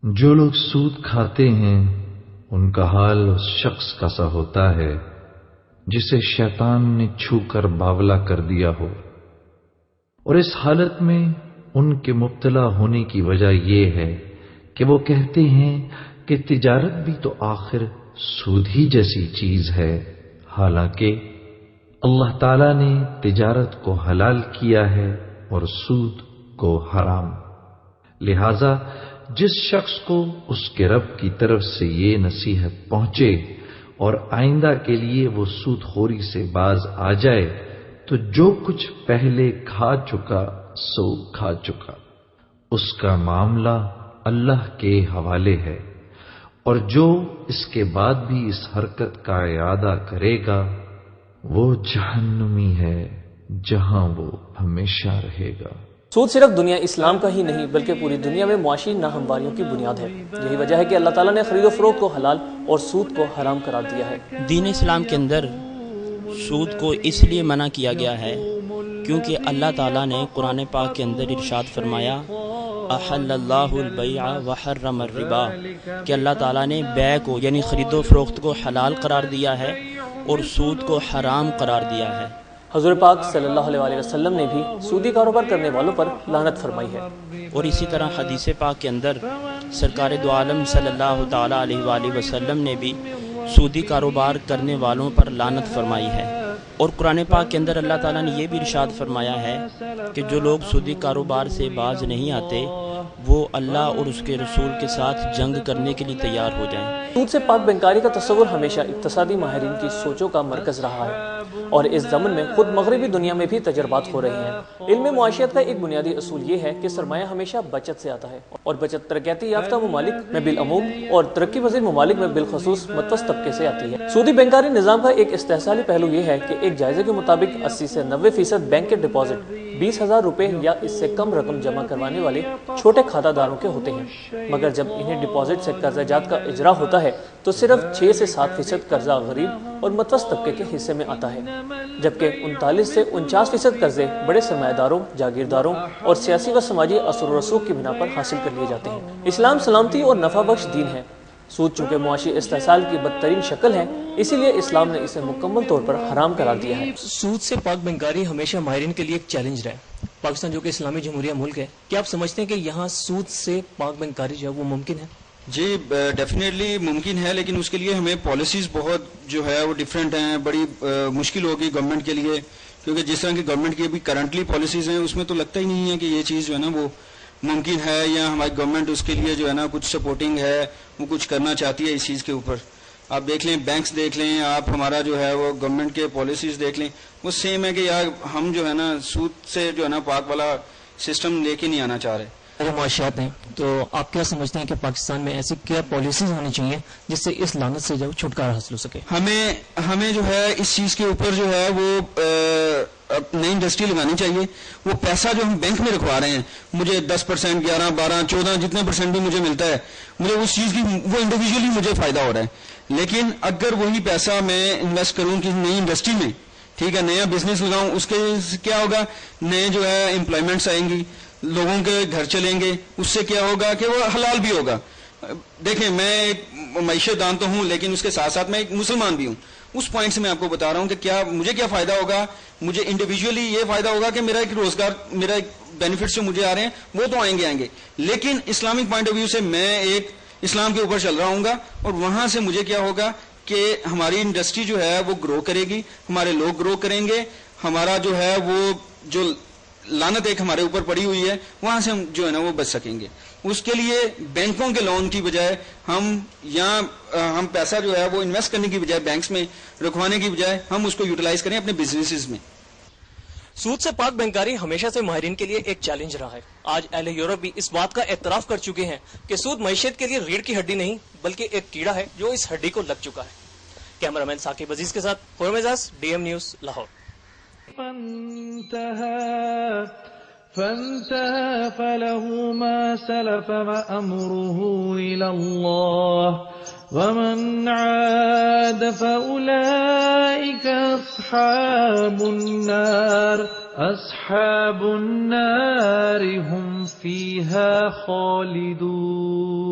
جو لوگ سود کھاتے ہیں ان کا حال اس شخص کا سا ہوتا ہے جسے شیطان نے چھو کر باولا کر دیا ہو، اور اس حالت میں ان کے مبتلا ہونے کی وجہ یہ ہے کہ وہ کہتے ہیں کہ تجارت بھی تو آخر سود ہی جیسی چیز ہے، حالانکہ اللہ تعالی نے تجارت کو حلال کیا ہے اور سود کو حرام۔ لہذا جس شخص کو اس کے رب کی طرف سے یہ نصیحت پہنچے اور آئندہ کے لیے وہ سود خوری سے باز آ جائے تو جو کچھ پہلے کھا چکا سو کھا چکا، اس کا معاملہ اللہ کے حوالے ہے، اور جو اس کے بعد بھی اس حرکت کا اعادہ کرے گا وہ جہنمی ہے جہاں وہ ہمیشہ رہے گا۔ سود صرف دنیا اسلام کا ہی نہیں بلکہ پوری دنیا میں معاشی ناہمواریوں کی بنیاد ہے۔ یہی وجہ ہے کہ اللہ تعالیٰ نے خرید و فروخت کو حلال اور سود کو حرام قرار دیا ہے۔ دین اسلام کے اندر سود کو اس لیے منع کیا گیا ہے کیونکہ اللہ تعالیٰ نے قرآن پاک کے اندر ارشاد فرمایا احل اللہ البیع وحرم الربا، کہ اللہ تعالیٰ نے بیع کو یعنی خرید و فروخت کو حلال قرار دیا ہے اور سود کو حرام قرار دیا ہے۔ حضور پاک صلی اللہ علیہ وسلم نے بھی سودی کاروبار کرنے والوں پر لعنت فرمائی ہے، اور اسی طرح حدیث پاک کے اندر سرکار دو عالم صلی اللہ تعالیٰ علیہ وآلہ وسلم نے بھی سودی کاروبار کرنے والوں پر لعنت فرمائی ہے۔ اور قرآن پاک کے اندر اللہ تعالیٰ نے یہ بھی ارشاد فرمایا ہے کہ جو لوگ سودی کاروبار سے باز نہیں آتے وہ اللہ اور اس کے رسول کے ساتھ جنگ کرنے کے لیے تیار ہو جائیں۔ سود سے پاک بینکاری کا تصور ہمیشہ اقتصادی ماہرین کی سوچوں کا مرکز رہا ہے، اور اس ضمن میں خود مغربی دنیا میں بھی تجربات ہو رہے ہیں۔ علم معاشیت کا ایک بنیادی اصول یہ ہے کہ سرمایہ ہمیشہ بچت سے آتا ہے، اور بچت ترقیاتی یافتہ ممالک میں بالعموم اور ترقی پذیر ممالک میں بالخصوص متوسط طبقے سے آتی ہے۔ سودی بینکاری نظام کا ایک استحصالی پہلو یہ ہے کہ ایک جائزے کے مطابق 80 سے 90% بینک کے ڈپازٹ 20,000 روپے یا اس سے کم رقم جمع کروانے والے چھوٹے کھاتہ داروں کے ہوتے ہیں، مگر جب انہیں ڈپازٹ سے قرضہ جات کا اجرا ہوتا ہے تو صرف 6 سے 7% قرضہ غریب اور متوسط طبقے کے حصے میں آتا ہے، جبکہ 39 سے 49% قرضے بڑے سرمایہ داروں، جاگیرداروں اور سیاسی و سماجی اثر و رسوخ کی بنا پر حاصل کر لیے جاتے ہیں۔ اسلام سلامتی اور نفع بخش دین ہے۔ سود چونکہ معاشی استحصال کی بدترین شکل ہے، اسی لیے اسلام نے اسے مکمل طور پر حرام قرار دیا ہے۔ سود سے پاک بینکاری ہمیشہ ماہرین کے لیے ایک چیلنج رہا ہے۔ پاکستان جو کہ اسلامی جمہوریہ ملک ہے، کیا آپ سمجھتے ہیں کہ یہاں سود سے پاک بینکاری جو ہے وہ ممکن ہے؟ جی ڈیفینیٹلی ممکن ہے، لیکن اس کے لیے ہمیں پالیسیز بہت جو ہے وہ ڈیفرنٹ ہیں، بڑی مشکل ہوگی گورنمنٹ کے لیے، کیونکہ جس طرح کی گورنمنٹ کی ابھی کرنٹلی پالیسیز ہیں اس میں تو لگتا ہی نہیں ہے کہ یہ چیز جو ہے نا وہ ممکن ہے، یا ہماری گورنمنٹ اس کے لیے جو ہے نا کچھ سپورٹنگ ہے، وہ کچھ کرنا چاہتی ہے اس چیز کے اوپر۔ آپ دیکھ لیں بینکس دیکھ لیں، آپ ہمارا جو ہے وہ گورنمنٹ کے پالیسیز دیکھ لیں، وہ سیم ہے کہ یار ہم جو ہے نا سود سے جو ہے نا پاک والا سسٹم لے کے نہیں آنا چاہ رہے۔ معاشیات ہیں تو آپ کیا سمجھتے ہیں کہ پاکستان میں ایسی کیا پالیسیز ہونی چاہیے جس سے اس لعنت سے جو چھٹکارا حاصل ہو سکے؟ ہمیں جو ہے اس چیز کے اوپر جو ہے وہ نئی انڈسٹری لگانی چاہیے۔ وہ پیسہ جو ہم بینک میں رکھوا رہے ہیں، مجھے 10%، 11، 12، 14 جتنے % بھی مجھے ملتا ہے، مجھے اس چیز کی وہ انڈیویجولی مجھے فائدہ ہو رہا ہے، لیکن اگر وہی پیسہ میں انویسٹ کروں کسی نئی انڈسٹری میں، ٹھیک ہے، نیا بزنس لگاؤں، اس کے کیا ہوگا، نئے جو ہے امپلائمنٹس آئیں گی، لوگوں کے گھر چلیں گے، اس سے کیا ہوگا کہ وہ حلال بھی ہوگا۔ دیکھیں میں ایک معیشت دان تو ہوں لیکن اس کے ساتھ ساتھ میں ایک مسلمان بھی ہوں، اس پوائنٹ سے میں آپ کو بتا رہا ہوں کہ کیا مجھے کیا فائدہ ہوگا، مجھے انڈیویجولی یہ فائدہ ہوگا کہ میرا ایک روزگار، میرا ایک بینیفٹس جو مجھے آ رہے ہیں وہ تو آئیں گے، لیکن اسلامک پوائنٹ آف ویو سے میں ایک اسلام کے اوپر چل رہا ہوں گا، اور وہاں سے مجھے کیا ہوگا کہ ہماری انڈسٹری جو ہے وہ گرو کرے گی، ہمارے لوگ گرو کریں گے، ہمارا جو ہے وہ جو لعنت ایک ہمارے اوپر پڑی ہوئی ہے وہاں سے ہم جو ہے نا وہ بچ سکیں گے۔ اس کے لیے بینکوں کے لون کی بجائے ہم پیسہ جو ہے وہ انویسٹ کرنے کی بجائے، بینکس میں رکھوانے کی بجائے ہم اس کو یوٹیلائز کریں اپنے بزنسز میں۔ سود سے پاک بینکاری ہمیشہ سے ماہرین کے لیے ایک چیلنج رہا ہے۔ آج اہل یورپ بھی اس بات کا اعتراف کر چکے ہیں کہ سود معیشت کے لیے ریڑھ کی ہڈی نہیں بلکہ ایک کیڑا ہے جو اس ہڈی کو لگ چکا ہے۔ کیمرہ مین ثاقب عزیز کے ساتھ خرم اعجاز، DM نیوز، لاہور۔ فانتهى فله ما سلف وأمره إلى الله ومن عاد فأولئك أصحاب النار هم فيها خالدون۔